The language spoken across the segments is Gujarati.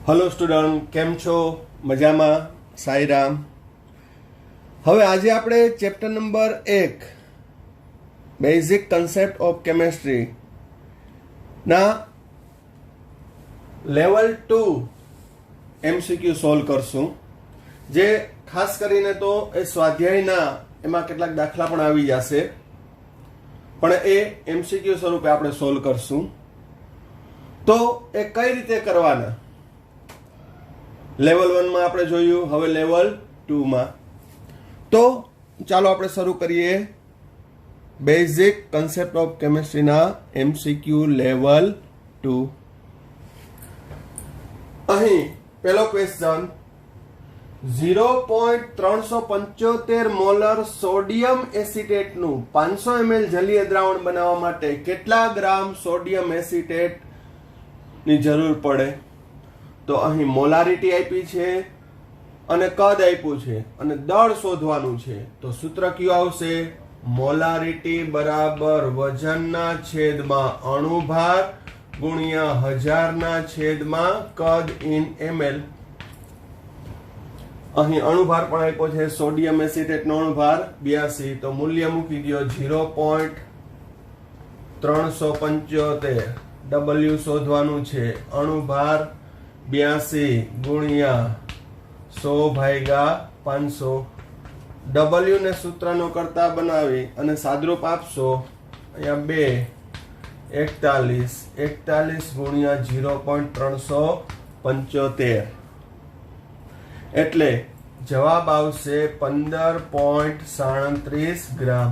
हेलो स्टूडेंट, केम छो? मजामा? साईराम। હવે આજે આપણે chapter number 1 basic concept of chemistry ના લેવલ 2 એમસીક્યુ સોલ્વ કરશું, જે ખાસ કરીને તો એ સ્વાધ્યાયના એમાં કેટલાક દાખલા પણ આવી જશે, પણ એ એમસીક્યુ સ્વરૂપે આપણે સોલ્વ કરશું. તો એ કઈ રીતે કરવાના? લેવલ 1 માં આપણે જોયું, હવે લેવલ 2 માં. તો ચાલો આપણે શરૂ કરીએ બેઝિક કન્સેપ્ટ ઓફ કેમેસ્ટ્રીના એમસીક્યુ લેવલ 2. અહીં પહેલો ક્વેશ્ચન, 0.375 મોલર સોડિયમ એસિટેટનું 500 ml જલીય દ્રાવણ બનાવવા માટે કેટલા ગ્રામ સોડિયમ એસિટેટ ની જરૂર પડે? તો અહીં મોલારિટી આપી છે અને કદ આપ્યું છે અને દળ શોધવાનું છે. તો સૂત્ર કયું આવશે? મોલારિટી બરાબર વજનના છેદમાં અણુભાર ગુણ્યા 1000 ના છેદમાં કદ ઇન ml. અહીં અણુભાર પણ આપ્યો છે, સોડિયમ એસિટેટ નો અણુભાર 82, તો મૂલ્ય મૂકી દો 0.375. W શોધવાનું છે, અણુભાર 82 ગુણ્યા 100 ભાગ્યા 500. W ને સૂત્રનો કરતા બનાવી અને સાદરૂપ આપશો. અહીંયા 41 ગુણ્યા 0.375, એટલે જવાબ આવશે 15.37 ગ્રામ.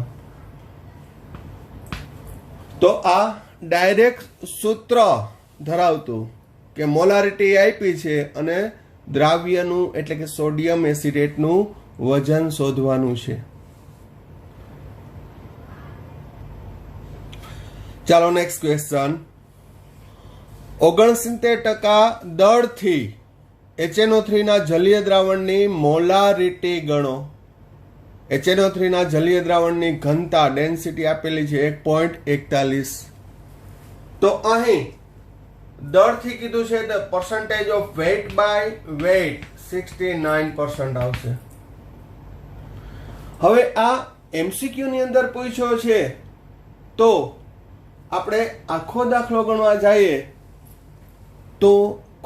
તો આ ડાયરેક્ટ સૂત્ર ધરાવતું કે મોલારિટી આપી છે અને દ્રાવ્યનું એટલે કે સોડિયમ એસિટેટનું વજન શોધવાનું છે. ચાલો નેક્સ્ટ ક્વેશ્ચન, 69% દળથી HNO3 ના જલીય દ્રાવણની મોલારિટી ગણો. HNO3 ના જલીય દ્રાવણની ઘનતા ડેન્સિટી આપેલી છે 1.41. તો અહીં દળથી કીધું છે તો percentage of weight by weight 69% આવશે. હવે આ એમસીક્યુ ની અંદર પૂછ્યો છે, તો આપણે આખો દાખલો ગણવા જઈએ તો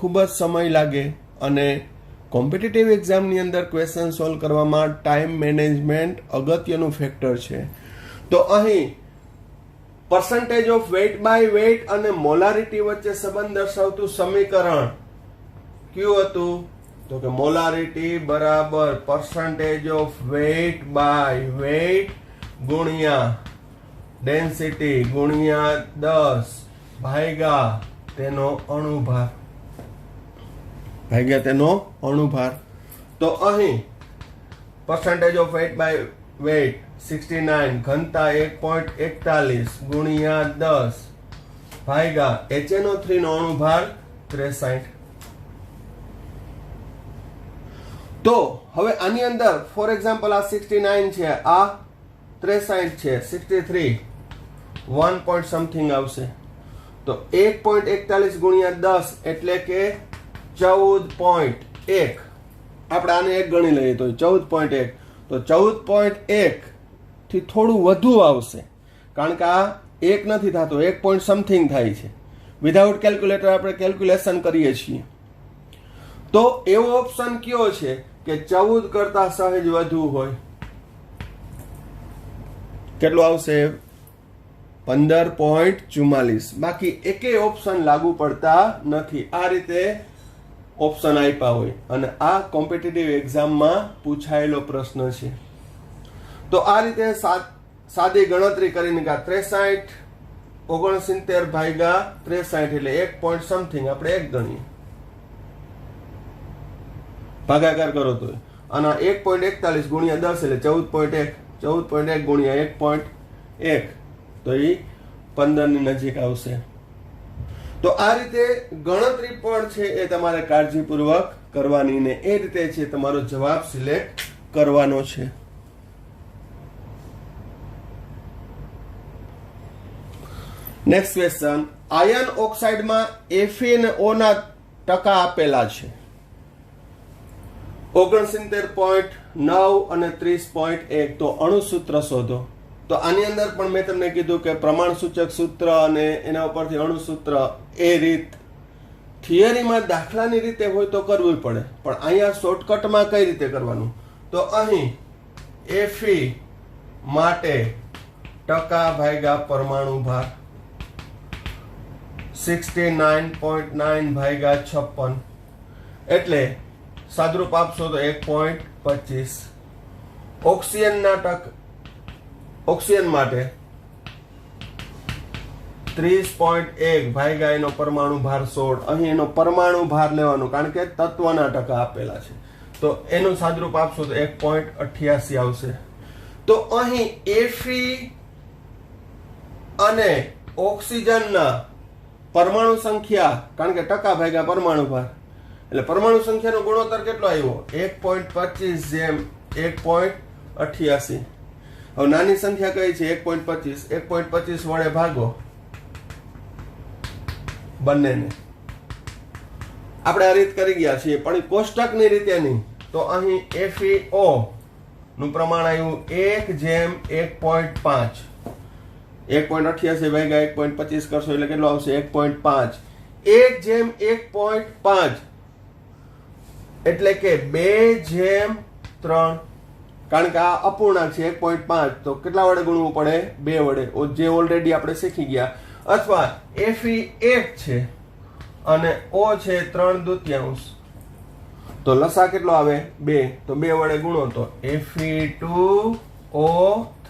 ખૂબ જ સમય લાગે અને કોમ્પિટિટિવ એક્ઝામની અંદર ક્વેશ્ચન સોલ્વ કરવામાં ટાઈમ મેનેજમેન્ટ અગત્યનું ફેક્ટર છે. તો અહીં percentage of weight by weight અને મોલારિટી વચ્ચે સંબંધ દર્શાવતું સમીકરણ કયું હતું? તો કે મોલારિટી બરાબર percentage of weight by weight ગુણ્યા ડેન્સિટી ગુણ્યા 10 ભાગ્યા તેનો અણુભાર. તો અહીં percentage of weight by weight 69, ઘનતા 1.41 ગુણ્યા 10 ભાગ્યા HNO3 નો અણુભાર 63. તો હવે આની અંદર ફોર એક્ઝામ્પલ આ 69 છે, આ 63 છે, 63 1 point something આવશે. તો 1.41 ગુણ્યા 10 એટલે કે 14.1. આપણે આને 1 ગણી લઈએ તો 14.1. તો 14.1 થી થોડું વધુ આવશે, કારણ કે આ 1 નથી થતો, 1 point something થાય છે. વિધાઉટ કેલ્ક્યુલેટર આપણે કેલ્ક્યુલેશન કરીએ છીએ. તો એવો ઓપ્શન કયો છે કે 14 કરતા સહેજ વધુ હોય? કેટલું આવશે? 15.44. બાકી એકેય ઓપ્શન લાગુ પડતા નથી. આ રીતે ઓપ્શન આપ્યા હોય અને આ કોમ્પિટિટિવ એક્ઝામમાં પૂછાયેલો પ્રશ્ન છે. તો આ રીતે સાદી ગણતરી કરીને 63 69 ભાગ્યા 63 એટલે 1 point something આપણે 1 ગણીએ, ભાગાકાર કરો તો અને 1.41 ગુણ્યા 10 એટલે 14.1. 14.1 ગુણ્યા 1.1 તો એ 15 ની નજીક આવશે. તો આ રીતે ગણતરી પણ છે એ તમારે કાળજીપૂર્વક કરવાની ને એ રીતે છે તમારો જવાબ સિલેક્ટ કરવાનો છે. નેક્સ્ટ ક્વેશ્ચન, આયર્ન ઓક્સાઇડમાં Fe અને O ના ટકા આપેલા છે 69.9 અને 30.1. તો અણુસૂત્ર શોધો. તો આની અંદર પણ મેં તમને કીધું કે પ્રમાણસૂચક સૂત્ર અને એના ઉપરથી અણુસૂત્ર એ રીત થિયરીમાં દાખલાની રીતે હોય તો કરવું પડે, પણ અહીંયા શોર્ટકટમાં કઈ રીતે કરવાનું. તો અહીં Fe માટે ટકા ભાગ્યા પરમાણુ ભાર 69.9 ભાગ્યા 56 એટલે સાદરૂપ આપશો તો 1.25. ઓક્સિજન માટે 30.1 ભાગ્યા એનો પરમાણુ ભાર 16. અહીં એનો પરમાણુ ભાર લેવાનો કારણ કે તત્વના ટકા આપેલા છે, તો એનું સાદરૂપ આપશો તો 1.88 આવશે. તો અહીં Fe અને ઓક્સિજનના પરમાણુ સંખ્યા કારણ કે ટકા ભાગ્યા પરમાણુ ભાર એટલે પરમાણુ સંખ્યાનો ગુણોત્તર કેટલો આવ્યો 1.25 જેમ 1.88. હવે નાની સંખ્યા કઈ છે 1.25. 1.25 વડે ભાગો બંનેને. આપણે આ રીત કરી ગયા છીએ પણ કોષ્ટકની રીતે નહીં. તો અહીં FeO નું પ્રમાણ આવ્યું 1/1.5. 1.88 ભાગ્યા 1.25 કરશો એટલે કેટલો આવશે 1.5. 1/1.5 એટલે કે 2/3. કારણ કે આ અપૂર્ણાંક છે 1.5 તો કેટલા વડે ગુણવું પડે 2 વડે, જે ઓલરેડી આપણે શીખી ગયા. અથવા Fe 1 છે અને O છે 3/2, તો લસા કેટલો આવે 2, તો 2 વડે ગુણો તો Fe2O3.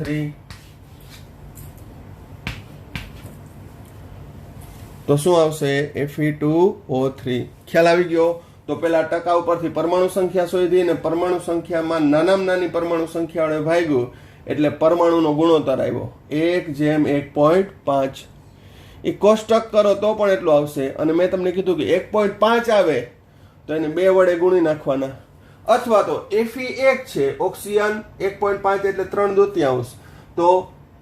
તો શું આવશે Fe2O3. ખ્યાલ આવી ગયો. તો પેલા ટકા ઉપરથી પરમાણુ સંખ્યા શોધી અને પરમાણુ સંખ્યામાં નાનામાં નાની પરમાણુ સંખ્યા વડે ભાગ્યું એટલે પરમાણુનો ગુણોત્તર આવ્યો 1/1.5. એ કોષ્ટક કરો તો પણ એટલું આવશે. અને મેં તમને કીધું કે 1.5 આવે તો એને 2 વડે ગુણી નાખવાના. અથવા તો Fe 1 છે, ઓક્સિજન 1.5 એટલે 3/2. તો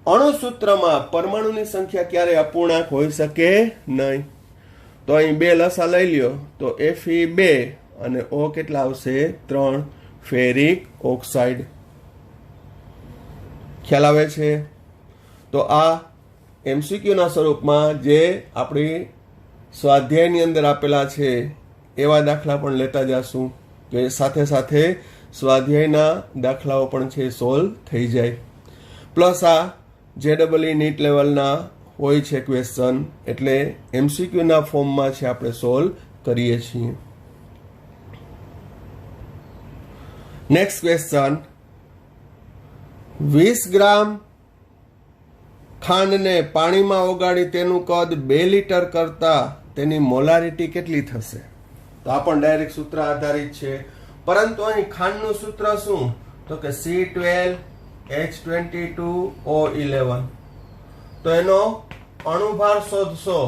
અણુસૂત્રમાં પરમાણુની સંખ્યા ક્યારે અપૂર્ણાંક હોઈ શકે નહીં. તો અહીં 2 લસા લઈ લ્યો તો Fe2 અને O કેટલા આવશે 3 ફેરિક ઓક્સાઇડ. ખ્યાલ આવે છે. તો આ MCQ ના સ્વરૂપમાં જે આપણી સ્વાધ્યાયની અંદર આપેલા છે એવા દાખલા પણ લેતા જશું કે સાથે સાથે સ્વાધ્યાયના દાખલાઓ પણ છે સોલ્વ થઈ જાય. પ્લસ આ JEE નીટ લેવલના હોય છે ક્વેશ્ચન એટલે MCQ ના ફોર્મમાં છે આપણે સોલ્વ કરીએ છીએ. નેક્સ્ટ ક્વેશ્ચન 20 ગ્રામ ખાંડને પાણીમાં ઓગાળી તેનું કદ 2 લીટર કરતા તેની મોલારિટી કેટલી થશે. તો આ પણ ડાયરેક્ટ સૂત્ર આધારિત છે, પરંતુ અહીં ખાંડનું સૂત્ર શું તો કે C12H22O11. તો એનો અણુભાર શોધશો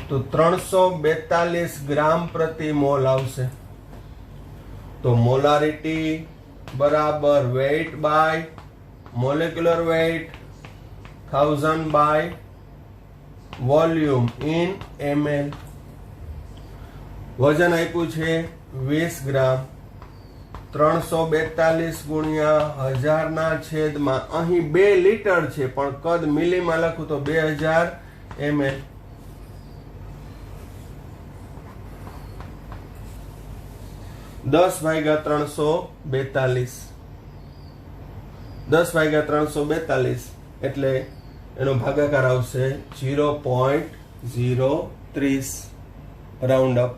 તો 342 ગ્રામ પ્રતિ મોલ આવશે. તો મોલારિટી બરાબર weight by molecular weight 1000 by volume in ml. વજન આપ્યું છે 20 ગ્રામ. 342 ગુણ્યા 1000 ના છેદમાં અહીં 2 લીટર છે પણ કદ મિલીમાં લખું તો 2000 ml. દસ ભાગ્યા 342 એટલે એનો ભાગાકાર આવશે 0.030. રાઉન્ડ અપ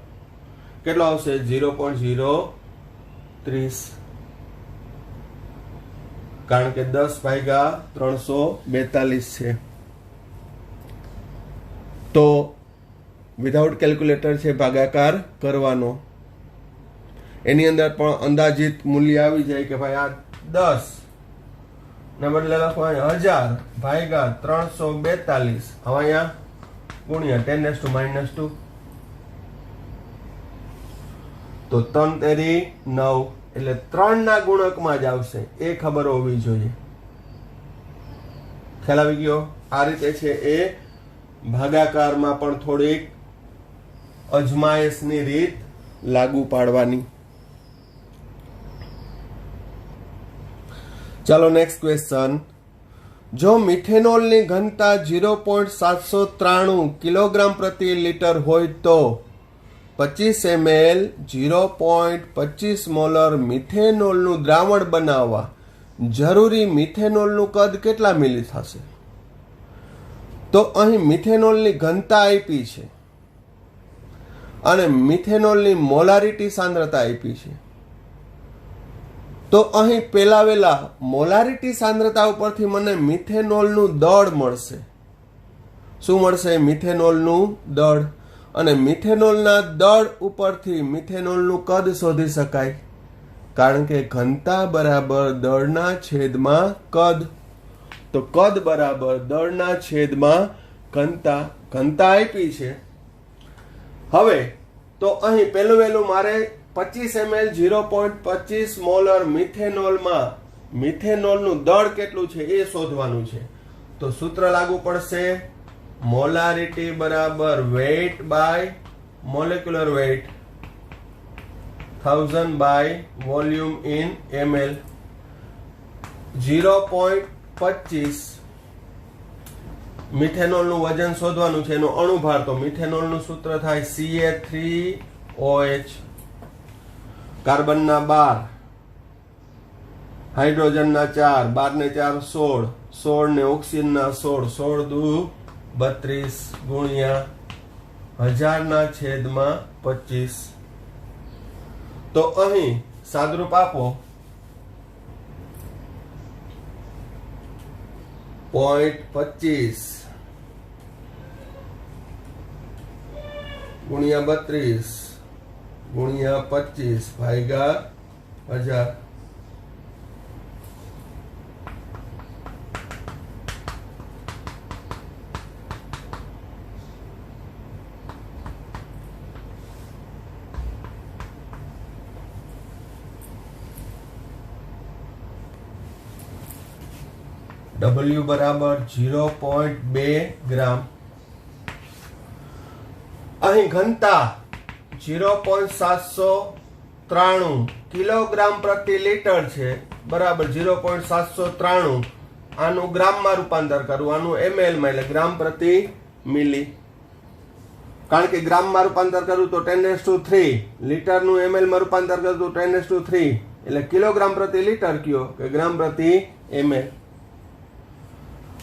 કેટલો આવશે 0.030 કારણ કે 10/342 છે. તો વિધાઉટ કેલ્ક્યુલેટર છે ભાગાકાર કરવાનો. એની અંદર પણ અંદાજિત મૂલ્ય આવી જાય કે ભાઈ આ 10 ને બદલે લખવા 1000 ભાગ્યા 342. હવે અહીંયા ગુણ્યા 10⁻². તો 3 તેરી 9 એટલે 3 ના ગુણકમાં જ આવશે. એ ખબર હોવી જોઈએ. ખ્યાલ આવી ગયો. આ રીતે છે એ ભાગાકારમાં પણ થોડીક અજમાયશની રીત લાગુ પાડવાની. ચાલો નેક્સ્ટ ક્વેશ્ચન. જો મિથેનોલની ઘનતા 0.793 કિલોગ્રામ પ્રતિ લિટર હોય તો 25 ml 0.25 મોલર મિથેનોલનું દ્રાવણ બનાવવા જરૂરી મિથેનોલનું કદ કેટલા મિલી થશે? તો અહીં મિથેનોલની ઘનતા આપી છે અને મિથેનોલની મોલારિટી સાંદ્રતા આપી છે. તો અહીં પેલા મોલારિટી સાંદ્રતા ઉપરથી મને મિથેનોલનું દળ મળશે. શું મળશે? મિથેનોલનું દળ. અને મિથેનોલના દળ ઉપરથી મિથેનોલનું કદ શોધી શકાય, કારણ કે ઘનતા બરાબર દળના છેદમાં કદ. તો કદ બરાબર દળના છેદમાં ઘનતા. ઘનતા આપી છે. હવે તો અહીં પહેલું મારે 25 ml 0.25 મોલર મિથેનોલમાં મિથેનોલનું દળ કેટલું છે એ શોધવાનું છે. તો સૂત્ર લાગુ પડશે, મોલારિટી બરાબર weight by molecular weight 1000 by volume in ml. 0.25 મિથેનોલનું વજન શોધવાનું છે, એનો અણુભાર. તો મિથેનોલનું સૂત્ર થાય Ca3OH. કાર્બનના 12, હાઇડ્રોજનના 4, 12 ને 4 16, 16 ને ઓક્સિજનના 16, 16 દુ 32 ગુણ્યા 1000 ના છેદમાં 25. તો અહીં સાદરૂપ આપો 0.25 ગુણ્યા 32 ગુણ્યા 25 ભાગ્યા 1000. W બરાબર 0.2 ગ્રામ. અહીં ઘનતા 0.793 કિલોગ્રામ પ્રતિ લિટર છે, બરાબર 0.793. આનું ગ્રામમાં રૂપાંતર કરવું, આનું ml માં, એટલે ગ્રામ પ્રતિ મિલી. કારણ કે ગ્રામમાં રૂપાંતર કરવું તો 10⁻3, લીટરનું ml માં રૂપાંતર કરવું તો 10⁻3, એટલે કિલોગ્રામ પ્રતિ લિટર કયો કે ગ્રામ પ્રતિ ml.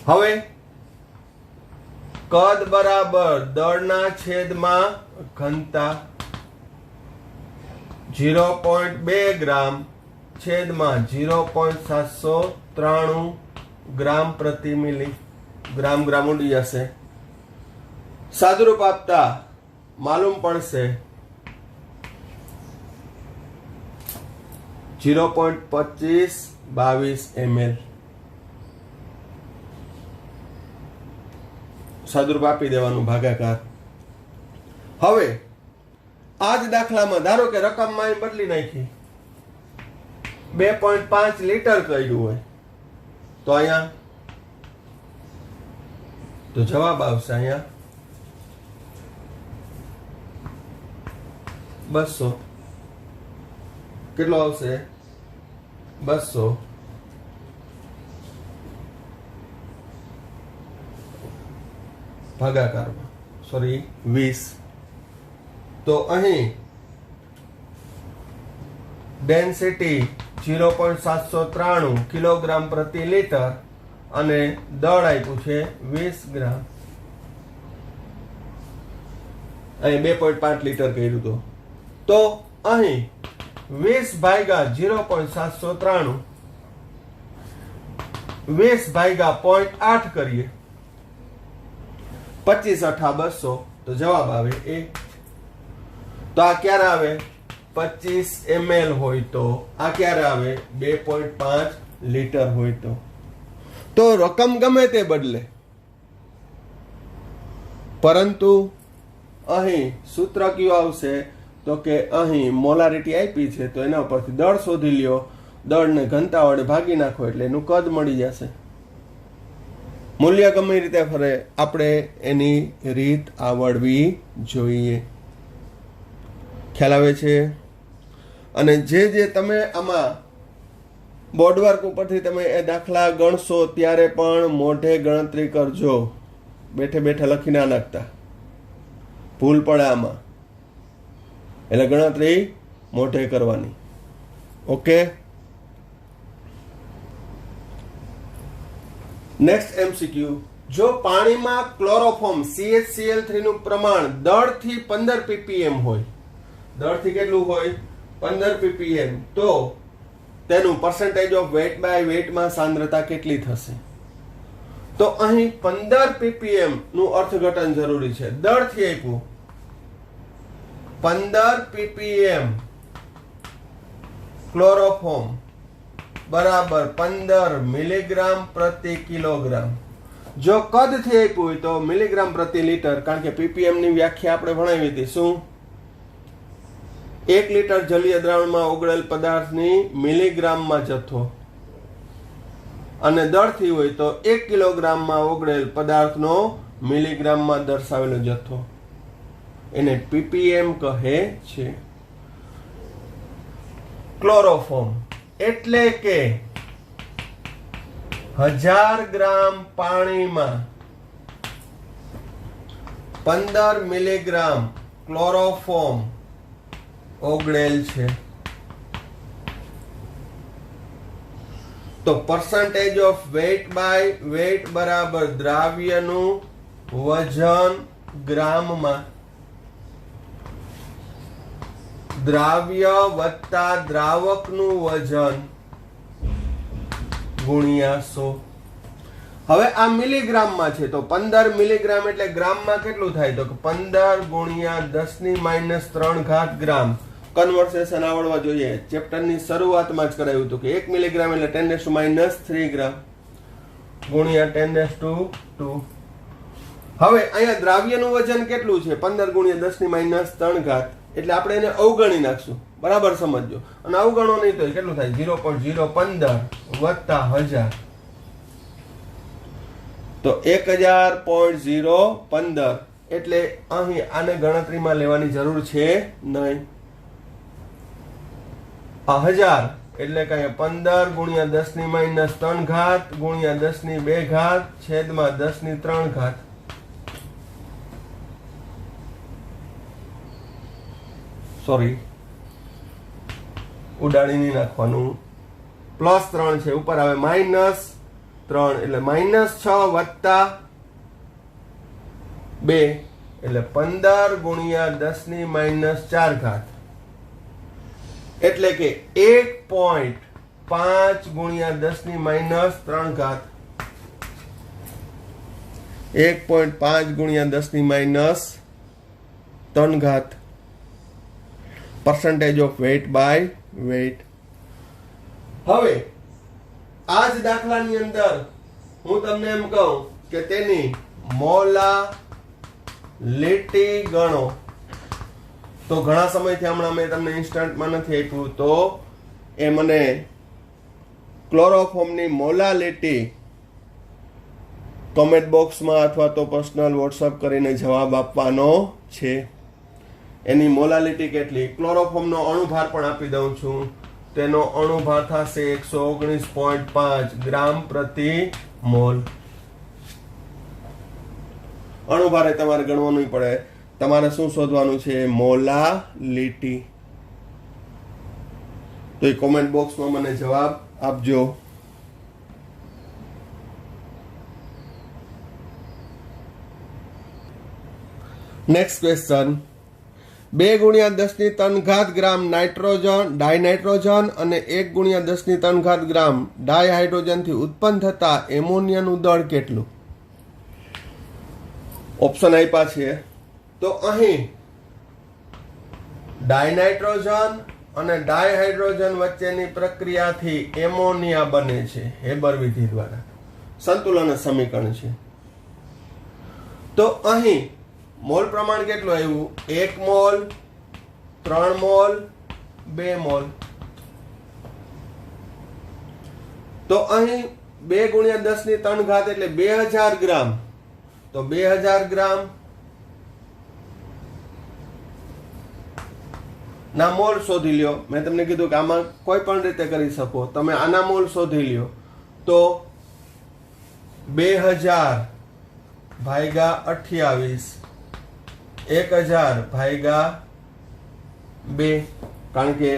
હવે કદ બરાબર દળના છેદમાં ઘનતા. 0.2 ગ્રામ છેદમાં 0.793 ગ્રામ પ્રતિ મિલી. ગ્રામ ગ્રામ ઉડી જશે. સાદુરૂપ આપતા માલુમ પડશે 0.2522 ml. સાદુરૂપ આપી દેવાનું ભાગાકાર. હવે આ જ દાખલામાં ધારો કે રકમમાં બદલી નાખી, 2.5 લીટર કર્યું હોય તો અહીંયા તો જવાબ આવશે અહીંયા 200. કેટલો આવશે? 200. ભાગાકારમાં 20. તો અહીં ડેન્સિટી 0.793 કિલોગ્રામ પ્રતિ લિટર અને દળ આપ્યું છે 20 ગ્રામ. અહીં 2.5 લીટર કર્યું હતું. તો અહીં 20 ભાગ્યા 0.793, 20 ભાગ્યા 0.8 કરીએ, 25 અઠા 200, તો જવાબ આવે એ. તો આ ક્યારે આવે? 25 ml હોય તો. આ ક્યારે આવે? 2.5 લીટર હોય તો. તો રકમ ગમે તે બદલે, પરંતુ અહીં સૂત્ર કયું આવશે? તો કે અહીં મોલારિટી આપી છે, તો એના ઉપરથી દળ શોધી લ્યો, દળને ઘનતા વડે ભાગી નાખો એટલે એનું કદ મળી જશે. મૂલ્ય ગમે રીતે ફરે, આપણે એની રીત આવડવી જોઈએ. ખ્યાલ આવે છે? અને જે તમે આમાં બોર્ડવર્ક ઉપરથી તમે એ દાખલા ગણશો ત્યારે પણ મોઢે ગણતરી કરજો, બેઠે બેઠા લખી ના નાખતા, ભૂલ પડે આમાં. એટલે ગણતરી મોઢે કરવાની. ઓકે. Next MCQ. જો પાણીમાં ક્લોરોફોર્મ CHCl3 નું પ્રમાણ 10 થી 15 ppm હોય, 10 થી કેટલું હોય? 15 ppm, તો તેનું percentage of weight by weight માં સાંદ્રતા કેટલી થશે? તો અહીં 15 ppm નું અર્થઘટન જરૂરી છે. 10 થી આપ્યું 15 ppm ક્લોરોફોર્મ બરાબર 15 મિલીગ્રામ પ્રતિ કિલોગ્રામ. જો કદ થી આપ્યું હોય તો મિલીગ્રામ પ્રતિ લીટર, કારણ કે ppm ની વ્યાખ્યા આપણે ભણાવી હતી. શું? 1 લીટર જલીય દ્રાવણમાં ઓગળેલ પદાર્થની મિલીગ્રામમાં જથ્થો, અને દળથી હોય તો 1 કિલોગ્રામમાં ઓગળેલ પદાર્થનો મિલીગ્રામમાં દર્શાવેલો જથ્થો, એને ppm કહે છે. ક્લોરોફોર્મ એટલે કે 1000 ગ્રામ પાણીમાં 15 મિલીગ્રામ ક્લોરોફોર્મ ઓગળેલ છે. તો percentage of weight by weight બરાબર દ્રાવ્યનું વજન ગ્રામમાં, દ્રાવ્ય વત્તા દ્રાવકનું વજન ગુણ્યા 100. હવે આ મિલીગ્રામમાં છે, તો 15 મિલીગ્રામ એટલે ગ્રામમાં કેટલું થાય? તો 15 ગુણ્યા 10⁻³ ગ્રામ. કન્વર્સેશન આવડવા જોઈએ. ચેપ્ટરની શરૂઆતમાં જ કરાયું હતું કે 1 મિલીગ્રામ એટલે 10⁻³ ગ્રામ ગુણ્યા 10⁻². હવે અહીંયા દ્રાવ્યનું વજન કેટલું છે? 15 ગુણ્યા 10⁻³ એટલે આપણે એને અવગણી નાખશું. બરાબર સમજો. અને અવગણો નહીં તો કેટલું થાય? 0.015 વત્તા 1000, તો 1000.015. એટલે અહીં આને ગણતરીમાં લેવાની જરૂર છે નહીં. 1000 એટલે કઈ 15 ગુણ્યા 10⁻³ ગુણ્યા 10⁻² છેદમાં 10⁻³ સોરી, ઉડાડી નહીં નાખવાનું. +3 છે, ઉપર આવે -3 એટલે -6 વત્તા 2 એટલે 15 ગુણ્યા 10⁻⁴ એટલે કે 1.5 ગુણ્યા 10⁻⁴. 1.5 ગુણ્યા 10⁻⁴. percentage of weight by weight. હવે આ જ દાખલાની અંદર હું તમને એમ કહું કે તેની મોલાલિટી ગણો, તો ઘણા સમયથી હમણાં મેં તમને ઇન્સ્ટન્ટમાં નથી આપ્યું, તો એ મને ક્લોરોફોર્મની મોલાલિટી કોમેન્ટ બોક્સમાં અથવા તો પર્સનલ વોટ્સઅપ કરીને જવાબ આપવાનો છે. એની મોલાલિટી કેટલી? ક્લોરોફોર્મનો અણુભાર પણ આપી દઉં છું. તેનો અણુભાર થશે 119.5 ગ્રામ પ્રતિ મોલ. અણુભારે તમારે ગણવાનું પડે. તમારે શું શોધવાનું છે? મોલાલિટી. તો એ કોમેન્ટ બોક્સમાં મને જવાબ આપજો. Next question. 2 ગુણ્યા 10⁻³ ગ્રામ નાઇટ્રોજન ડાયનાઇટ્રોજન અને 1 ગુણ્યા 10⁻³ ગ્રામ ડાયહાઇડ્રોજનથી ઉત્પન્ન થતા એમોનિયાનું દળ કેટલું? ઓપ્શન આપ્યા છે. તો અહીં ડાયનાઇટ્રોજન અને ડાયહાઇડ્રોજન વચ્ચેની પ્રક્રિયાથી એમોનિયા બને છે હેબર વિધિ દ્વારા. સંતુલન સમીકરણ છે. તો અહીં મોલ પ્રમાણ કેટલું આવ્યું? 1 મોલ, 3 મોલ, 2 મોલ. તો અહીં 2 ગુણ્યા 10⁻³ એટલે 2000 ગ્રામ. તો 2000 ગ્રામ ના મોલ શોધી લ્યો. મેં તમને કીધું કે આમાં કોઈ પણ રીતે કરી શકો. તમે આના મોલ શોધી લ્યો તો 2000 ભાગ્યા 28 1000 ભાગ્યા 2, કારણ કે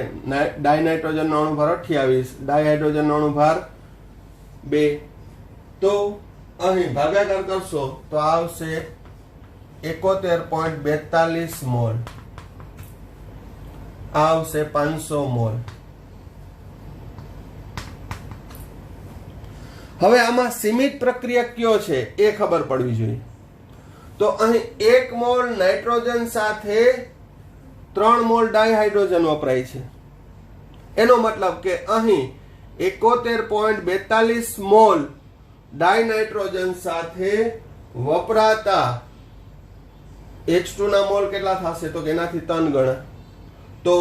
ડાયનાઇટ્રોજનનો અણુભાર 28, ડાયહાઇડ્રોજનનો અણુભાર 2. તો અહીં ભાગાકાર કરશો તો આવશે 71.42 મોલ, આવશે 500 મોલ. હવે આમાં સીમિત પ્રક્રિયા કયો છે એ ખબર પડવી જોઈએ. તો અહીં 1 મોલ નાઇટ્રોજન સાથે 3 મોલ ડાયહાઇડ્રોજન વપરાય છે. એનો મતલબ કે અહીં 71.42 મોલ ડાયનાઇટ્રોજન સાથે વપરાતા H2 ના મોલ કેટલા થશે તો કે એનાથી 3 ગણા. તો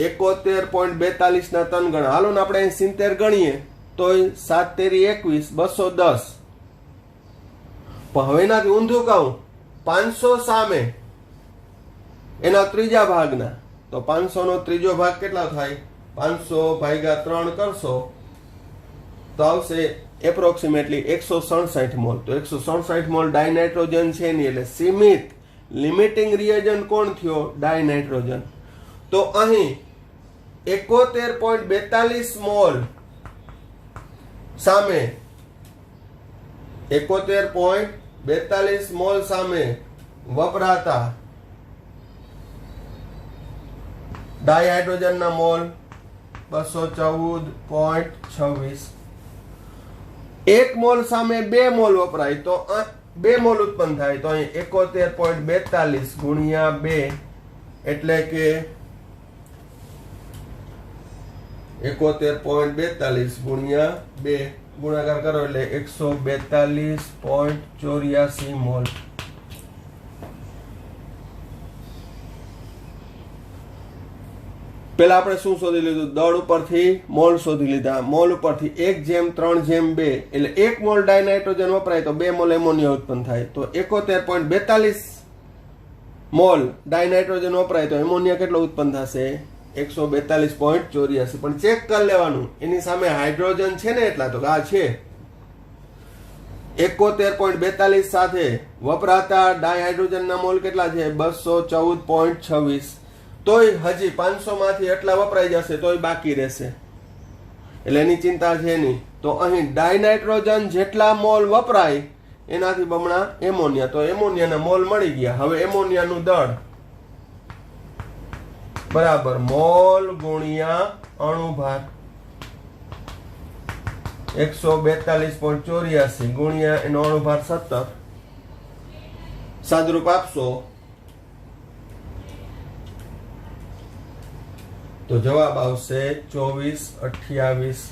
71.42 ના 3 ગણા. હાલો ને આપણે 70 ગણીએ તો 7 તેરી 21, 210. પણ હવે એનાથી ઊંધું કહું 500 સામે એના ત્રીજા ભાગના, તો 500 નો ત્રીજો ભાગ કેટલા થાય? 500 ભાગ્યા 3 કરશો તો આવશે એપ્રોક્સિમેટલી 167 મોલ. તો 167 મોલ ડાયનાઇટ્રોજન છે નહીં, એટલે સીમિત લિમિટિંગ રિએજન્ટ કોણ થયો? ડાયનાઇટ્રોજન. તો અહીં 71.42 મોલ સામે 71.42 મોલ સામે વપરાતા ડાયહાઇડ્રોજનના મોલ 214.26. 1 મોલ સામે 2 મોલ વપરાય તો 2 મોલ ઉત્પન્ન થાય. તો અહીં 71.42 ગુણ્યા 2 એટલે કે 71.42 ગુણ્યા 2 ગુણાકાર કરો એટલે 142.84 મોલ. પેલા આપણે શું શોધી લીધું? દળ ઉપરથી મોલ શોધી લીધા. મોલ ઉપરથી 1:3:2 એટલે 1 મોલ ડાયનાઇટ્રોજન વપરાય તો 2 મોલ એમોનિયા ઉત્પન્ન થાય. તો 71.42 મોલ ડાયનાઇટ્રોજન વપરાય તો એમોનિયા કેટલો ઉત્પન્ન થશે? 142.84. પણ ચેક કરી લેવાનું એની સામે હાઇડ્રોજન છે ને એટલા, તો આ છે 71.42 સાથે વપરાતા ડાયહાઇડ્રોજનના મોલ કેટલા છે? 214.26. તોય હજી 500 માંથી એટલા વપરાઈ જશે તોય બાકી રહેશે, એટલે એની ચિંતા છે નહીં. તો અહીં ડાયનાઇટ્રોજન જેટલા મોલ વપરાય એનાથી બમણા એમોનિયા, તો એમોનિયાના મોલ મળી ગયા. હવે એમોનિયાનું દળ બરાબર મોલ ગુણ્યા અણુભાર 142.84 ગુણ્યા એનો અણુભાર 17. સાદરૂપ આપશો તો જવાબ આવશે 2428.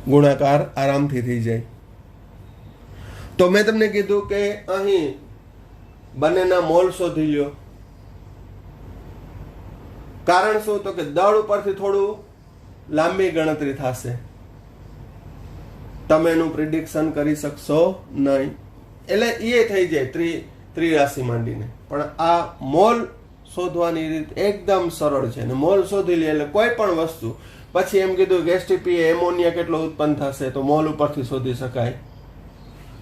ગુણાકાર આરામથી થઈ જાય. તો મેં તમને કીધું કે અહીં બંનેના મોલ શોધી લ્યો. કારણ શું? તો કે દળ ઉપરથી થોડું લાંબી ગણતરી થશે, તમે એનું પ્રિડિક્શન કરી શકશો નહીં. એટલે એ થઈ જાય ત્રિરાશી માંડીને. પણ આ મોલ શોધવાની રીત એકદમ સરળ છે. અને મોલ શોધી લે એટલે કોઈ પણ વસ્તુ, પછી એમ કીધું કે એસટીપી એમોનિયા કેટલો ઉત્પન્ન થશે તો મોલ ઉપરથી શોધી શકાય,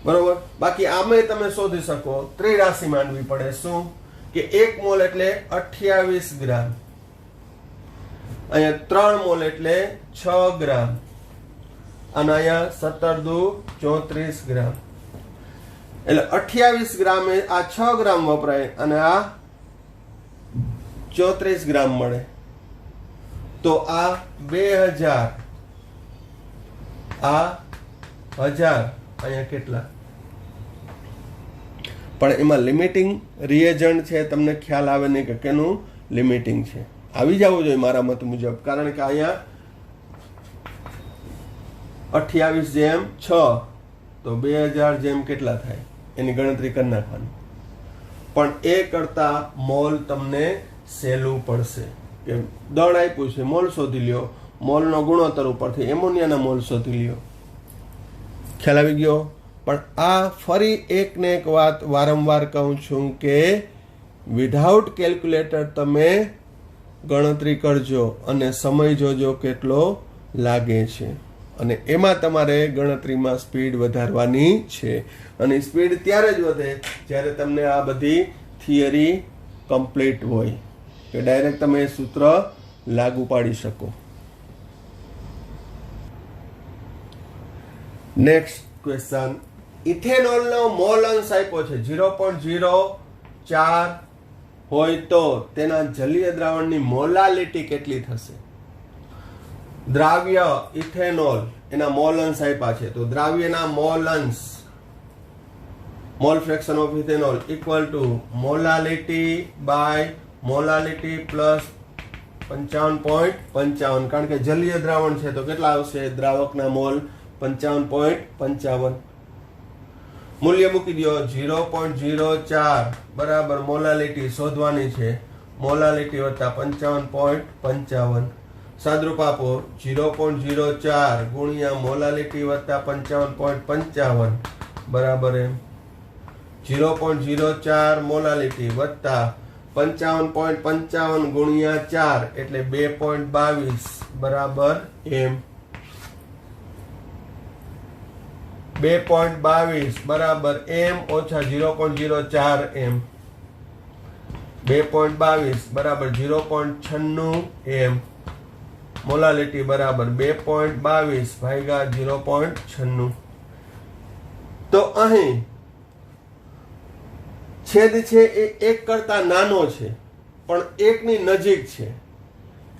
બરોબર. બાકી આમે તમે શોધી શકો, ત્રિરાશી માંડવી પડે. શું કે 1 મોલ એટલે 28 ગ્રામ, અહીંયા 3 મોલ એટલે 6 ગ્રામ, અને અહીંયા 17 દુ 34 ગ્રામ. એટલે 28 ગ્રામ આ 6 ગ્રામ વપરાય અને આ 34 ગ્રામ મળે. તો આ 2000, આ 1000, અહીંયા કેટલા? પણ એમાં લિમિટિંગ રિએજન્ટ છે, તમને ખ્યાલ આવે નહીં કે કેનું લિમિટિંગ છે. આવી જવું જોઈએ મારા મત મુજબ, કારણ કે અહીંયા 28 જેમ 6 તો 2000 જેમ કેટલા થાય એની ગણતરી કરી નાખવાની. પણ એ કરતા મોલ તમને સહેલું પડશે કે દળ આપ્યું છે, મોલ શોધી લ્યો, મોલનો ગુણોત્તર ઉપરથી એમોનિયાના મોલ શોધી લ્યો. ખ્યાલ આવી ગયો? પણ આ ફરી એક ને એક વાત વારંવાર કહું છું કે વિધાઉટ કેલ્ક્યુલેટર તમે ગણતરી કરજો અને સમય જોજો કેટલો લાગે છે, અને એમાં તમારે ગણતરીમાં સ્પીડ વધારવાની છે. અને સ્પીડ ત્યારે જ વધે જ્યારે તમને આ બધી થિયરી કમ્પ્લીટ હોય કે ડાયરેક્ટ તમે સૂત્ર લાગુ પાડી શકો. નેક્સ્ટ ક્વેશ્ચન, ઇથેનોલનો મોલ અંશ આપ્યો છે 0.04 હોય તો તેના જલીય દ્રાવણની મોલાલિટી કેટલી થશે? દ્રાવ્ય ઇથેનોલ એના મોલ અંશ આપ્યા છે, તો દ્રાવ્યના મોલ અંશ, mole fraction of ethanol equal to molality by molality plus 55.55, કારણ કે જલીય દ્રાવણ છે તો કેટલા આવશે? દ્રાવકના મોલ 55.55. મૂલ્ય મૂકી દો 0.04 બરાબર મોલાલિટી શોધવાની છે, મોલાલિટી વત્તા 55.55. સાદરૂપ આપો 0.04 ગુણ્યા મોલાલિટી વત્તા 55.55 બરાબર એમ 0.04 મોલાલિટી વત્તા 55.55 ગુણ્યા 4 એટલે 2.22 બરાબર એમ 2.22 બરાબર એમ ઓછા 0.04 એમ 2.22 બરાબર 0.96 એમ મોલાલિટી બરાબર 2.22 ભાગ્યા 0.96. તો અહીં છેદ છે એ 1 કરતા નાનો છે પણ 1 ની નજીક છે,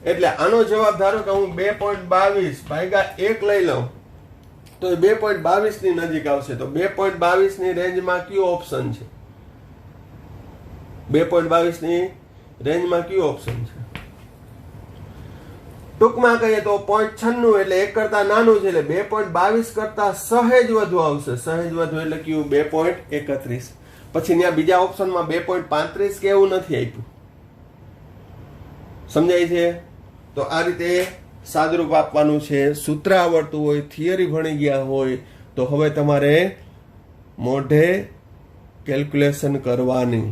એટલે આનો જવાબ ધારો કે હું 2.22 ભાગ્યા 1 લઈ લઉં તો એ 2.22 ની નજીક આવશે. તો 2.22 ની રેન્જમાં કયો ઓપ્શન છે? 2.22 ની રેન્જમાં કયો ઓપ્શન છે? ટૂંકમાં કહીએ તો 0.96 એટલે 1 કરતા નાનું છે, એટલે 2.22 કરતા સહેજ વધુ આવશે. સહેજ વધુ એટલે કયું? 2.31. પછી ત્યાં બીજા ઓપ્શનમાં 2.35 કે એવું નથી આપ્યું. સમજાય છે? તો આ રીતે સાદરૂપ આપવાનું છે. સૂત્ર આવડતું હોય, થિયરી ભણી ગયા હોય તો હવે તમારે મોઢે કેલ્ક્યુલેશન કરવાની,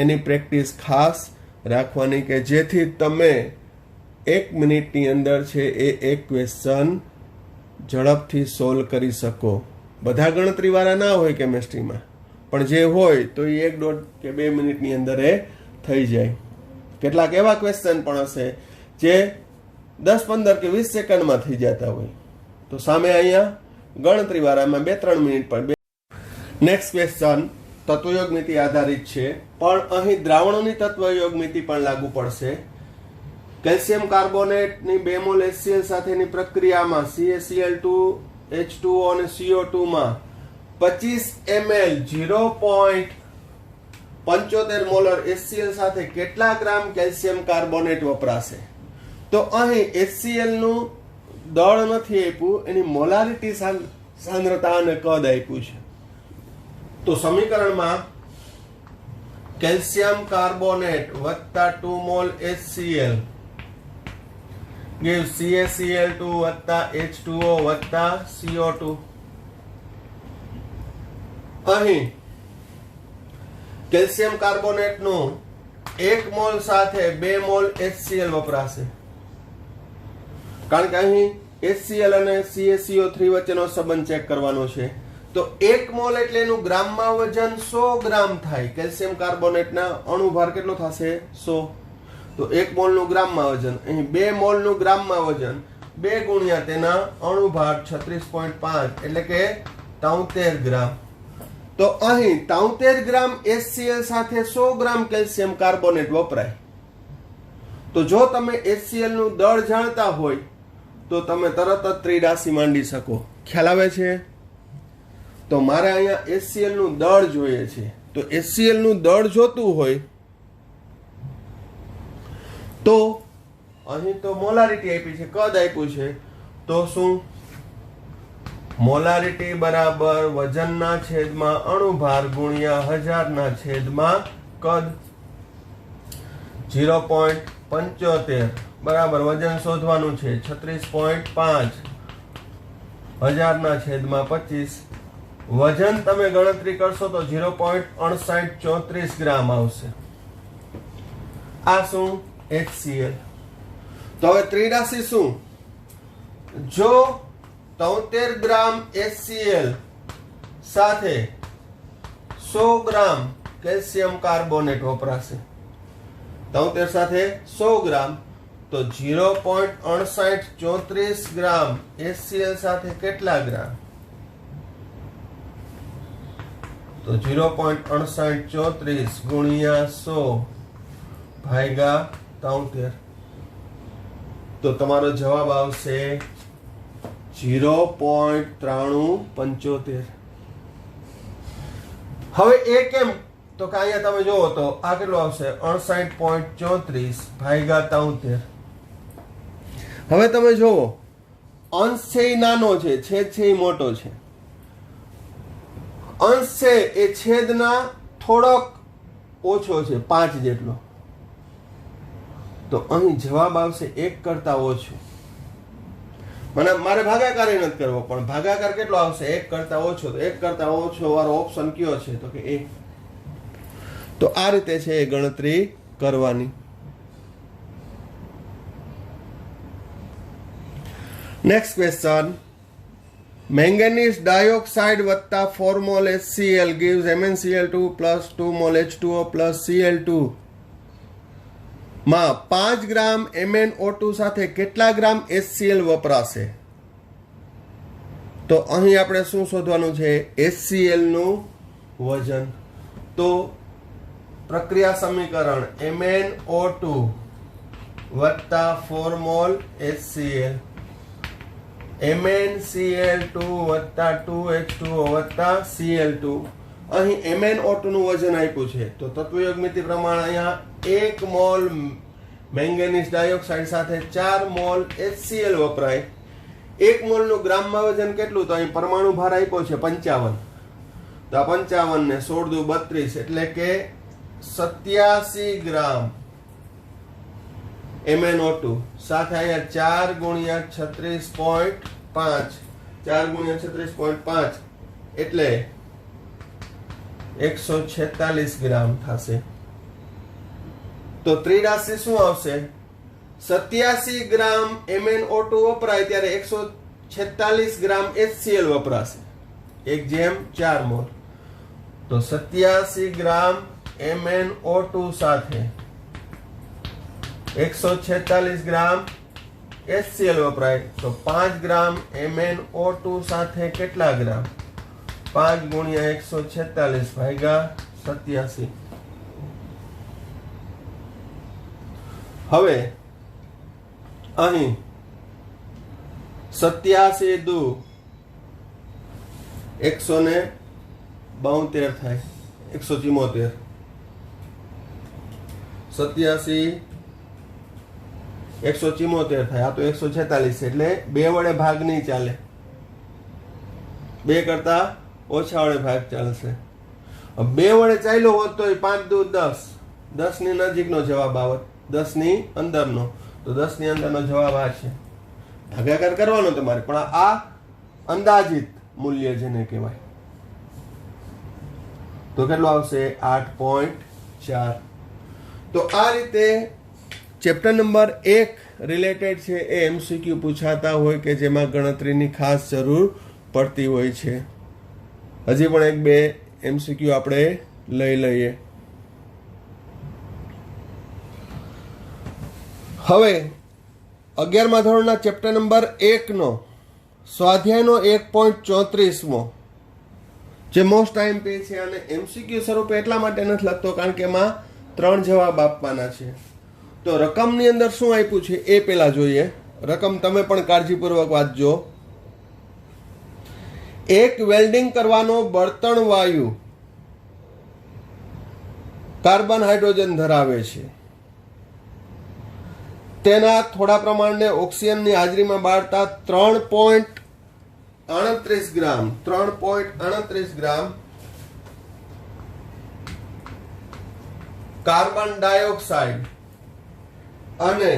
એની પ્રેક્ટિસ ખાસ રાખવાની કે જેથી તમે 1 મિનિટની અંદર છે એ એક ક્વેશ્ચન ઝડપથી સોલ્વ કરી શકો. બધા ગણતરીવાળા ના હોય કેમેસ્ટ્રીમાં, પણ જે હોય તો એ 1.5 કે 2 મિનિટની અંદર એ થઈ જાય. કેટલાક એવા ક્વેશ્ચન પણ હશે જે 10, 15 કે 20 સેકન્ડમાં થઈ જતા હોય, તો સામે અહીંયા ગણતરીવાળામાં 2-3 મિનિટ પર. નેક્સ્ટ ક્વેશ્ચન તત્વયોગમિતિ આધારિત છે, પણ અહીં દ્રાવણોની તત્વયોગમિતિ પણ લાગુ પડશે. કેલ્શિયમ કાર્બોનેટની 2 મોલ HCl સાથેની પ્રક્રિયામાં CaCl2 H2O અને CO2 માં 25 ml 0.75 મોલર HCl સાથે કેટલા ગ્રામ કેલ્શિયમ કાર્બોનેટ વપરાશે? તો અહીં HCl નું દળ નથી આપ્યું, એની મોલારિટી સાંદ્રતા અને કદ આપ્યું છે. તો સમીકરણમાં કેલ્શિયમ કાર્બોનેટ વત્તા 2 મોલ HCl give CaCl2 વત્તા H2O વત્તા CO2. અહીં કેલ્શિયમ કાર્બોનેટ નું 1 મોલ સાથે 2 મોલ HCl વપરાશે, કારણ કે અહીં HCl અને CaCO3 વચ્ચેનો સંબંધ ચેક કરવાનો છે. તો 1 મોલ એટલે એનું ગ્રામમાં વજન 100 ગ્રામ થાય. કેલ્શિયમ કાર્બોનેટના અણુભાર કેટલો થશે? 100. તો 1 મોલનું ગ્રામમાં વજન, અહીં 2 મોલનું ગ્રામમાં વજન 2 ગુણ્યા તેના અણુભાર 36.5 એટલે કે 73 ગ્રામ. તો અહીં 73 ગ્રામ HCl સાથે 100 ગ્રામ કેલ્શિયમ કાર્બોનેટ વપરાય. તો જો તમે HCl નું દળ જાણતા હોય તો તમે તરત જ ત્રિરાશી માંડી શકો. ખ્યાલ આવે છે? તો મારે અહીંયા HCl નું દળ જોઈએ છે, તો HCl નું દળ જોતું હોય તો અહીં તો મોલારિટી આપી છે, કદ આપ્યું છે, તો શું? મોલારિટી બરાબર વજનના છેદમાં અણુભાર ગુણ્યા 1000 ના છેદમાં કદ. 0.75 બરાબર વજન શોધવાનું છે 36.5 1000 ના છેદમાં 25 વજન તમે ગણતરી કરશો તો 0.6834 ગ્રામ આવશે. આ શું? HCl. તો હવે ત્રિરાશિ શું? જો 73 ગ્રામ HCl સાથે 100 ગ્રામ કેલ્શિયમ કાર્બોનેટ વપરાશે, 73 સાથે 100 ગ્રામ, તો 0.6834 ગ્રામ HCl સાથે કેટલા ગ્રામ? તો 0.6834 ગુણ્યા 100 ભાગ્યા 73, તો તમારો જવાબ આવશે 0.9375. હવે એ કેમ? તો કે અહીંયા તમે જુઓ તો આ કેટલું આવશે? 68.34 ભાગ્યા 73. હવે તમે જુઓ, અંશ છે એ નાનો છે, છેદ છે એ મોટો છે. અંશ છે એ છેદના થોડોક ઓછો છે, 5 જેટલો. તો અહીં જવાબ આવશે 1 કરતા ઓછો. મારે ભાગાકાર નથી કરવો, પણ ભાગાકાર કેટલો આવશે? 1 કરતા ઓછો. તો 1 કરતા ઓછો વાળો ઓપ્શન કયો છે? તો કે 1. તો આ રીતે છે એ ગણતરી કરવાની. Next question. મેંગેનીઝ ડાયોક્સાઇડ વત્તા 4 mall HCl gives MnCl2 plus 2 mall H2O plus Cl2 માં 5 ગ્રામ MnO2 સાથે કેટલા ગ્રામ HCl વપરાશે? તો અહીં આપણે શું શોધવાનું છે? HCl નું વજન. તો પ્રક્રિયા સમીકરણ MnO2 વત્તા 4 મોલ HCl, MnCl2 વત્તા 2H2O વત્તા Cl2. અહીં MnO2 નું વજન આપ્યું છે, તો તત્વયોગમિતિ પ્રમાણે અહીંયા 1 મોલ મેંગેનીઝ ડાયોક્સાઇડ સાથે 4 મોલ HCl વપરાય. 1 મોલ નું ગ્રામમાં વજન કેટલું? તો અહીં પરમાણુ ભાર આપ્યો છે 55. તો આ 55 ને 16 દુ 32 એટલે કે 87 ગ્રામ MnO2 સાથે અહીંયા 4 ગુણ્યા 36.5, 4 ગુણ્યા 36.5 એટલે 146 ગ્રામ થશે. તો ત્રિરાશિ શું આવશે? 87 ગ્રામ MnO2 વપરાય ત્યારે 146 ગ્રામ HCl વપરાશે, 1/4 મોલ. તો 87 ગ્રામ MnO2 સાથે 146 ગ્રામ HCl વપરાય, તો 5 ગ્રામ MnO2 સાથે કેટલા ગ્રામ? 5 ગુણ્યા 146 ભાગ્યા 87. હવે અહીં 87 દુ 172 થાય, 174. 87 174 થાય. આ તો 146 એટલે 2 વડે ભાગ નહીં ચાલે, 2 કરતા ઓછા વડે ભાગ ચાલશે. 2 વડે ચાલ્યો હોત તો 5 દુ 10, 10 ની નજીકનો જવાબ આવત, 10 ની અંદરનો. તો 10 ની અંદરનો જવાબ આ છે. ભાગાકાર કરવાનો તમારે, પણ આ અંદાજિત મૂલ્ય જેને કહેવાય. તો કેટલું આવશે? 8.4. તો આ રીતે ચેપ્ટર નંબર 1 રિલેટેડ છે એ MCQ પૂછાતા હોય કે જેમાં ગણતરીની ખાસ જરૂર પડતી હોય છે. હજી પણ 1-2 MCQ આપણે લઈ લઈએ. હવે 11મા ધોરણના ચેપ્ટર નંબર 1 નો સ્વાધ્યાયનો 1.34મો જે મોસ્ટ IMP છે અને MCQ સ્વરૂપે એટલા માટે નથી લખતો કારણ કે એમાં 3 જવાબ આપવાના છે. તો રકમની અંદર શું આપ્યું છે એ પહેલા જોઈએ. રકમ તમે પણ કાળજીપૂર્વક વાંચજો. એક વેલ્ડિંગ કરવાનો બળતણ વાયુ કાર્બન હાઇડ્રોજન ધરાવે છે. તેના થોડા પ્રમાણને ઓક્સિજનની હાજરીમાં બાળતા 3.38 ગ્રામ કાર્બન ડાયોક્સાઇડ અને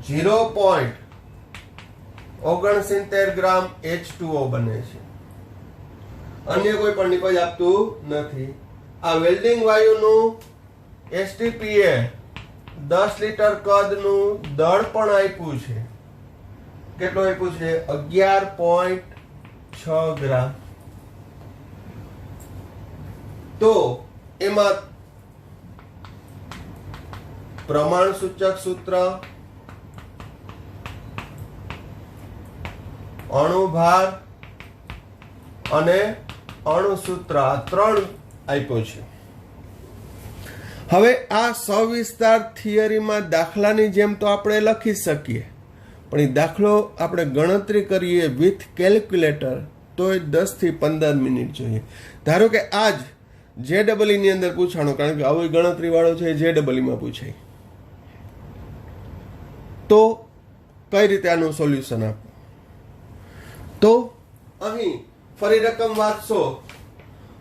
0.69 ગ્રામ H2O બને છે. અન્ય કોઈ પણ નિપજ આપતું નથી. આ વેલ્ડિંગ વાયુનું એસટીપીએ 10 લીટર કદનું દળ પણ આપ્યું છે. કેટલું આપ્યું છે? 11.6 ગ્રામ. તો એમાં પ્રમાણ સૂચક સૂત્ર, અણુભાર અને અણુસૂત્ર આ 3 આપ્યો છે. હવે આ સવિસ્તાર થિયરીમાં દાખલાની જેમ તો આપણે લખી શકીએ, પણ એ દાખલો આપણે ગણતરી કરીએ વિથ કેલ્ક્યુલેટર તો એ 10 થી 15 મિનિટ જોઈએ. ધારો કે આજ JEE ની અંદર પૂછાણો, કારણ કે આવી ગણતરી વાળો છે JEE માં પૂછાય, તો કઈ રીતે આનું સોલ્યુશન આપવું? તો અહીં ફરી રકમ વાંચશો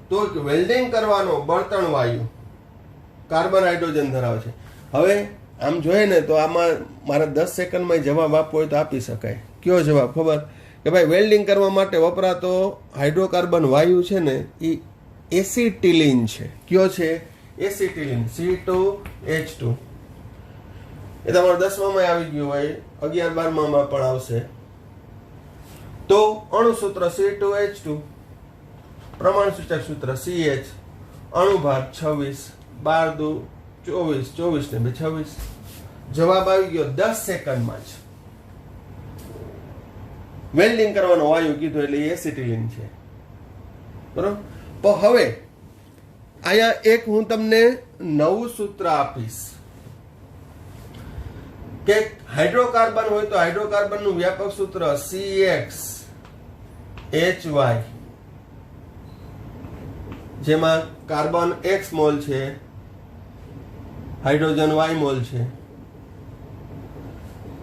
તો વેલ્ડિંગ કરવાનો બળતણ વાયુ કાર્બન હાઇડ્રોજન ધરાવે છે. હવે આમ જોઈએ ને તો આમાં મારે 10 સેકન્ડમાં જવાબ આપવો હોય તો આપી શકાય. કયો જવાબ ખબર? કે ભાઈ વેલ્ડિંગ કરવા માટે વપરાતો હાઇડ્રોકાર્બન વાયુ છે ને એ એસિટિલિન છે. કયો છે? Acetylene, C2H2. એ તમારે 10માં આવી ગયું હોય, 11-12માં પણ આવશે. તો અણુસૂત્ર C2H2, પ્રમાણ સૂચક સૂત્ર CH, અણુભાર 26, 12 દુ 24, 24 ને 26. જવાબ આવી ગયો 10 સેકન્ડમાં જ. વેલ્ડિંગ કરવાનો વાયુ કીધું એટલે એસિટિલિન છે, બરોબર. તો હવે અહીંયા એક હું તમને નવું સૂત્ર આપીશ કે હાઇડ્રોકાર્બન હોય તો હાઇડ્રોકાર્બનનું વ્યાપક સૂત્ર CXHY, જેમાં કાર્બન X મોલ છે, હાઇડ્રોજન Y મોલ છે.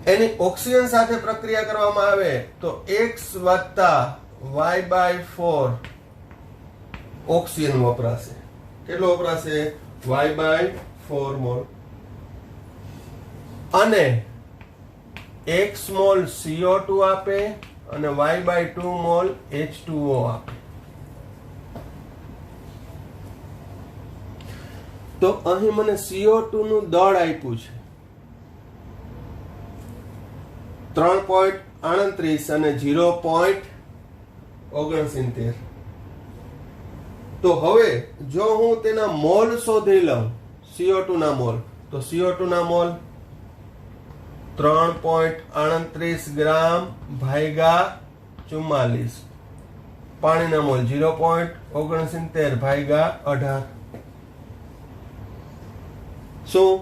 એની ઓક્સિજન સાથે પ્રક્રિયા કરવામાં આવે તો X + Y/4 ઓક્સિજન વપરાશે. કેટલો વપરાશે? Y/4 mall. અને X મોલ CO2 આપે અને Y/2 મોલ H2O આપે. તો અહીં મને CO2 નું દળ આપ્યું છે 3.38 અને 0.69. તો હવે જો હું તેના મોલ શોધી લઉં, CO2 ના મોલ, તો CO2 ના મોલ 3.38 ગ્રામ ભાગ્યા 44. પાણીના મોલ 0.69 ભાગ્યા 18. શું?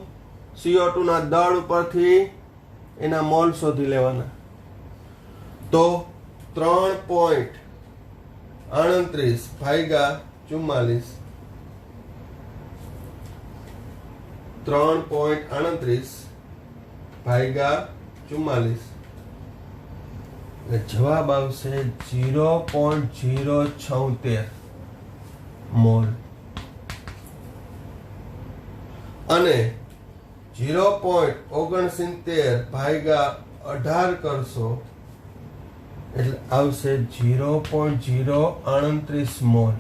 CO2 ના દળ ઉપરથી એના મોલ શોધી લેવાના. તો 3.38 ભાગ્યા 44, 3.38 ભાગ્યા 44, જવાબ આવશે 0.076 મોલ. અને 0.69 ભાગ્યા 18 કરશો એટલે આવશે 0.038 મોલ.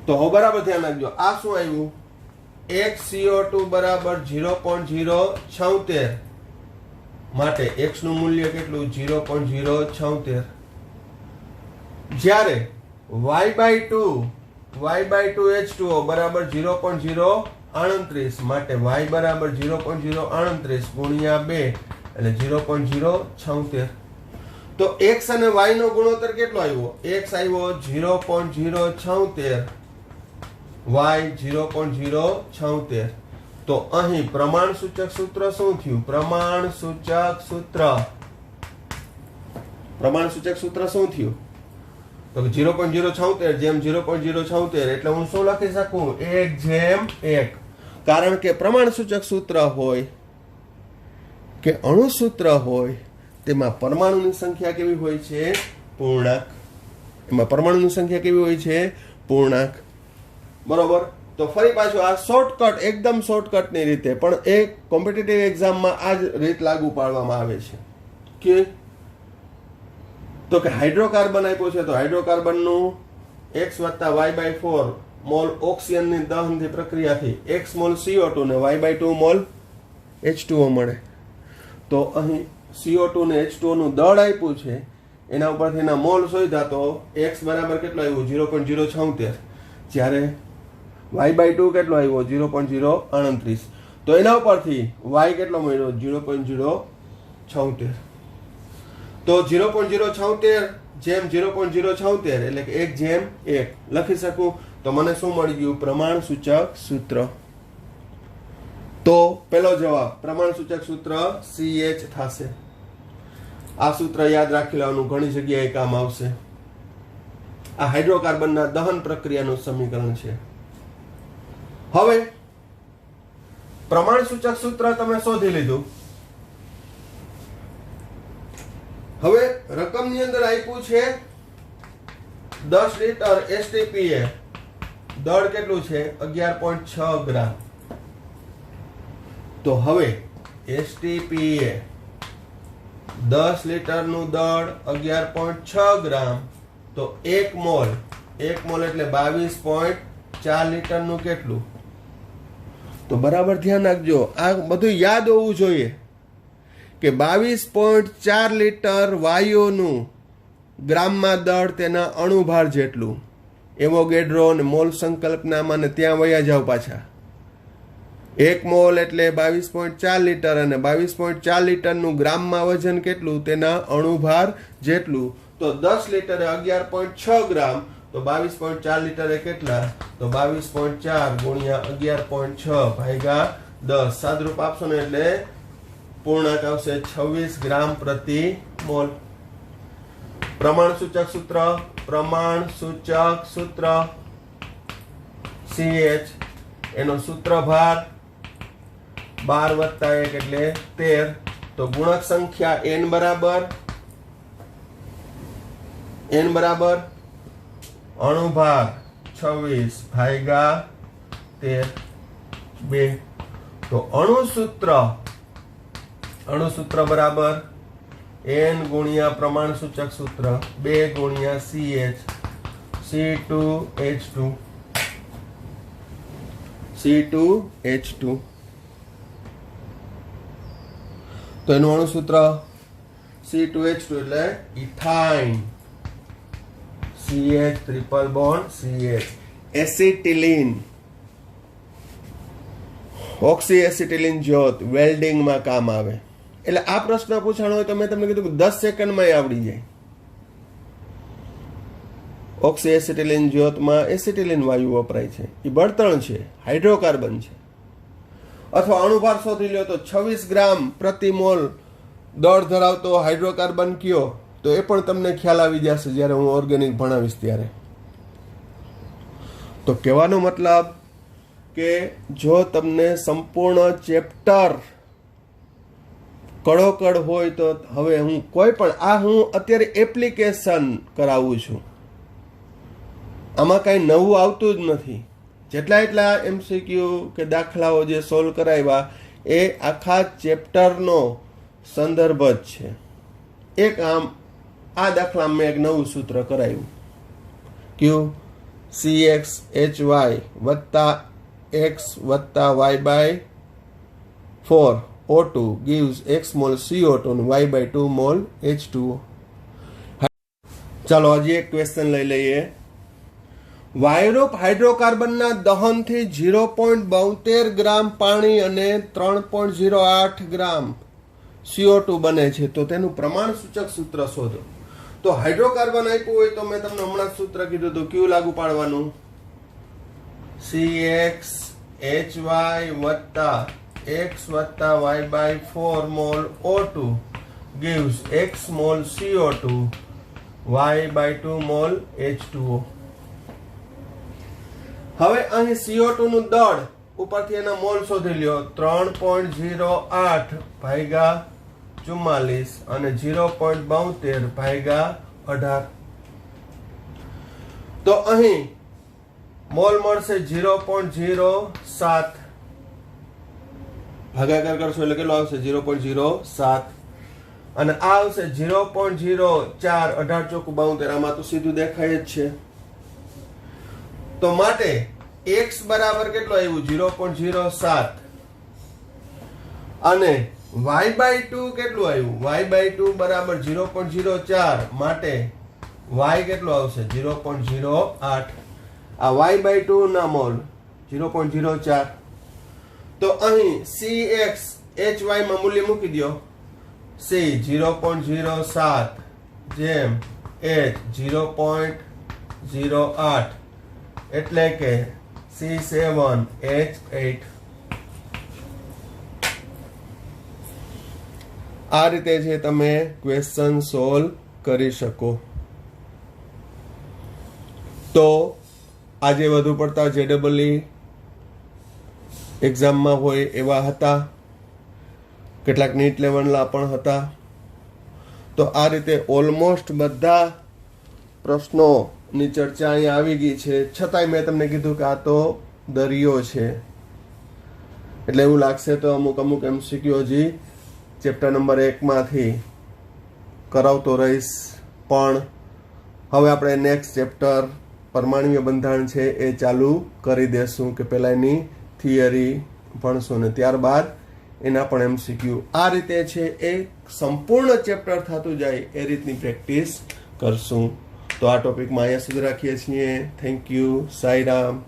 તો હવે બરાબર ધ્યાન રાખજો. આ શું આવ્યું? એક CO2 બરાબર 0.076 માટે X નું મૂલ્ય કેટલું? 0.076. જ્યારે Y/2H2O બરાબર 0.038 માટે Y બરાબર 0.038 ગુણ્યા 2 એટલે 0.076. તો X અને Y નો ગુણોત્તર કેટલો આવ્યો? X આવ્યો 0.076, Y 0.076. તો અહીં પ્રમાણ સૂચક સૂત્ર શું થયું? પ્રમાણ સૂચક સૂત્ર શું થયું? તો 0.076 જેમ 0.076 એટલે હું શું લખી શકું? 1/1. કારણ કે પ્રમાણ સૂચક સૂત્ર હોય કે અણુસૂત્ર હોય તેમાં પરમાણુની સંખ્યા કેવી હોય છે? પૂર્ણાંક. એમાં પરમાણુની સંખ્યા કેવી હોય છે? પૂર્ણાંક. બરોબર. તો ફરી પાછું આ શોર્ટકટ, એકદમ શોર્ટકટની રીતે, પણ એ કોમ્પિટિટિવ એક્ઝામમાં આ જ રીત લાગુ પાડવામાં આવે છે કે તો કે હાઇડ્રોકાર્બન આપ્યું છે તો હાઇડ્રોકાર્બનનું x + y/4 મોલ ઓક્સિજનની દહનથી પ્રક્રિયાથી x મોલ CO2 ને y/2 મોલ H2O મળે. તો અહીં CO2 ને H2O નું દળ આપ્યું છે, એના ઉપરથી એના મોલ શોધ્યા તો x બરાબર કેટલો આવ્યો 0.076, જ્યારે y/2 કેટલો આવ્યો 0.038. તો એના ઉપરથી y કેટલો મળ્યો 0.076. તો 0.076 જેમ 0.076 એટલે કે 1/1 લખી શકું. તો મને શું મળી ગયું? પ્રમાણ સૂચક સૂત્ર. તો પેલો જવાબ પ્રમાણ સૂચક સૂત્ર CH થશે. આ સૂત્ર યાદ રાખી લેવાનું, ઘણી જગ્યાએ કામ આવશે. આ હાઇડ્રોકાર્બનના દહન પ્રક્રિયાનું સમીકરણ છે. હવે પ્રમાણ સૂચક સૂત્ર તમે શોધી લીધું. હવે રકમની અંદર આપ્યું છે 10 લિટર STPA, દળ કેટલું છે 11.6 ગ્રામ. તો હવે STPA 10 લિટરનું દળ 11.6 ગ્રામ, તો 1 મોલ એટલે 22.4 લિટરનું કેટલું? તો બરાબર ધ્યાન રાખજો, આ બધું યાદ હોવું જોઈએ કે 22.4 લિટર વાયુનું ગ્રામમાં દળ તેના અણુભાર જેટલું. એવોગેડ્રો અને મોલ સંકલ્પનામાં ને ત્યાં વયા જાવ પાછા. 1 મોલ એટલે 22.4 લિટર અને 22.4 લિટરનું ગ્રામમાં વજન કેટલું? તેના અણુભાર જેટલું. તો 10 લિટરે 11.6 ગ્રામ, તો 22.4 લિટરે કેટલા? તો 22.4 ગુણ્યા 11.6 ભાગ્યા 10. સાદરૂપ આપશો ને એટલે પૂર્ણાંક આવશે 26 ગ્રામ પ્રતિ મોલ. પ્રમાણ સૂચક સૂત્ર CH, એનો સૂત્રભાર 12 + 1 એટલે 13. તો ગુણક સંખ્યા n બરાબર અણુભાર 26 ભાગ્યા 13 2. તો અણુસૂત્ર બરાબર n ગુણ્યા પ્રમાણ સૂચક સૂત્ર 2 ગુણ્યા CH C2H2. તો એનું અણુસૂત્ર C2H2 એટલે ethyne. CH triple bond CH. Acetylene, ઓક્સી acetylene જ્યોત વેલ્ડિંગમાં કામ આવે. એટલે આ પ્રશ્ન પૂછાણો હોય તો મેં તમને કીધું કે 10 સેકન્ડમાં આવડી જાય. ઓક્સી એસિટિલિન જ્યોતમાં એસિટિલિન વાયુ વપરાય છે, એ બળતણ છે, હાઇડ્રોકાર્બન છે. અથવા અણુભાર શોધી લ્યો તો 26 ગ્રામ પ્રતિ મોલ દળ ધરાવતો હાઇડ્રોકાર્બન કયો? તો એ પણ તમને ખ્યાલ આવી જશે જ્યારે હું ઓર્ગેનિક ભણાવીશ ત્યારે. તો કહેવાનો મતલબ કે જો તમને સંપૂર્ણ ચેપ્ટર કડોકડ હોય તો હવે હું કોઈ પણ હું અત્યારે એપ્લિકેશન કરાવું છું, આમાં કાંઈ નવું આવતું જ નથી. એટલા MCQ કે દાખલાઓ જે સોલ્વ કરાવ્યા એ આખા ચેપ્ટરનો સંદર્ભ જ છે. એક આ દાખલામાં મેં એક નવું સૂત્ર કરાવ્યું. કયું? CXHY + x + y/4 O2 gives x mol CO2 and y/2 mol H2O. ચાલો હજી એક ક્વેશ્ચન લઈ લઈએ. વાયુરૂપ હાઇડ્રોકાર્બનના દહનથી 0.72 ગ્રામ પાણી અને 3.08 ગ્રામ CO2 બને છે, તો તેનું પ્રમાણ સૂચક સૂત્ર શોધો. તો હાઇડ્રોકાર્બન આપ્યું હોય તો મેં તમને હમણાં જ સૂત્ર કીધું હતું, કયું લાગુ પાડવાનું? CXHY + x + y/4 mall O2 gives x mall CO2 y/2 mall H2O. હવે અહીં CO2 નું દળ ઉપરથી એના મોલ શોધી લ્યો. 3.08 ભાગ્યા 44 અને 0.72 ભાગ્યા 18. તો અહીં મોલ મળશે 0.07. ભાગાકાર કરશો એટલે કેટલો આવશે? 0.07. અને આ આવશે 0.04 18 ચોક 72 આમાં તો સીધું દેખાય જ છે તો માટે x બરાબર કેટલો આવ્યું 0.07 અને y/2 કેટલું આવ્યું y/2 બરાબર 0.04 માટે y કેટલો આવશે 0.08 આ y/2 ના મોલ 0.04 તો અહીં cx hy માં મૂલ્ય મૂકી દો c 0.07 જેમ h 0.08 એટલે કે C7H8 આ રીતે છે તમે ક્વેશ્ચન સોલ્વ કરી શકો તો આજે વધુ પડતા JEE એક્ઝામમાં હોય એવા હતા કેટલાક નીટ લેવલના પણ હતા તો આ રીતે ઓલમોસ્ટ બધા પ્રશ્નોની ચર્ચા અહીંયા આવી ગઈ છે છતાંય મેં તમને કીધું કે આ તો દરિયો છે એટલે એવું લાગશે તો અમુક MCQ હજી ચેપ્ટર નંબર 1 માંથી કરાવતો રહીશ પણ હવે આપણે નેક્સ્ટ ચેપ્ટર પરમાણ્વીય બંધારણ છે એ ચાલુ કરી દેશું કે પહેલા એની થિયરી ભણશું ને ત્યારબાદ એના પણ MCQ આ રીતે છે એ સંપૂર્ણ ચેપ્ટર થતું જાય એ રીતની પ્રેક્ટિસ કરશું તો આ ટોપિકમાં અહીંયા સુધી રાખીએ છીએ થેન્ક યુ સાંઈ રામ